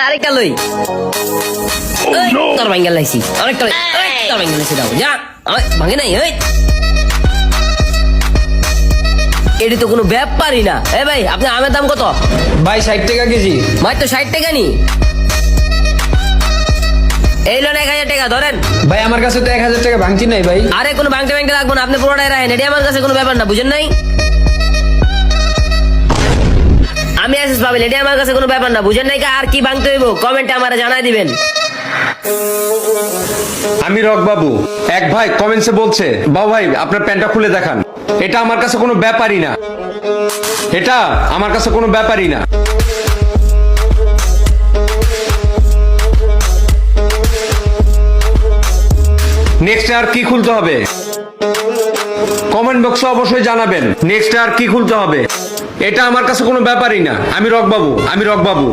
আরেকটা লই তোর ভাঙ্গা লাইছি অনেকটা তোর ভাঙ্গা লাইছি দাও যা ভাঙে নাই এটি তো কোনো ব্যাপারই না। এ ভাই আপনি আমের দাম কত? ভাই 60 টাকা কেজি। মাত্র 60 টাকা নি। এই লোন 1000 টাকা ধরেন। ভাই আমার কাছে তো 1000 টাকা ভাঙতি নাই ভাই। আরে কোনো ভাঙতে ভাঙতে লাগবো না, আপনি পুরোটাই রাখেন, এটি আমার কাছে কোনো ব্যাপার না, বুঝেন নাই? আমি আসিস পাবেন, এটি আমার কাছে কোনো ব্যাপার না, বুঝেন নাই? আর কি ভাঙতে হইব কমেন্টে আমার জানাই দিবেন। আমি রক বাবু। এক ভাই কমেন্টসে বলছে, বাবু ভাই আপনার প্যান্টটা খুলে দেখান। এটা আমার কাছে কোনো ব্যাপারই না, এটা আমার কাছে কোনো ব্যাপারই না। নেক্সট আর কি খুলতে হবে কমেন্ট বক্সে অবশ্যই জানাবেন। নেক্সট আর কি খুলতে হবে, এটা আমার কাছে কোনো ব্যাপারই না। আমি রক বাবু।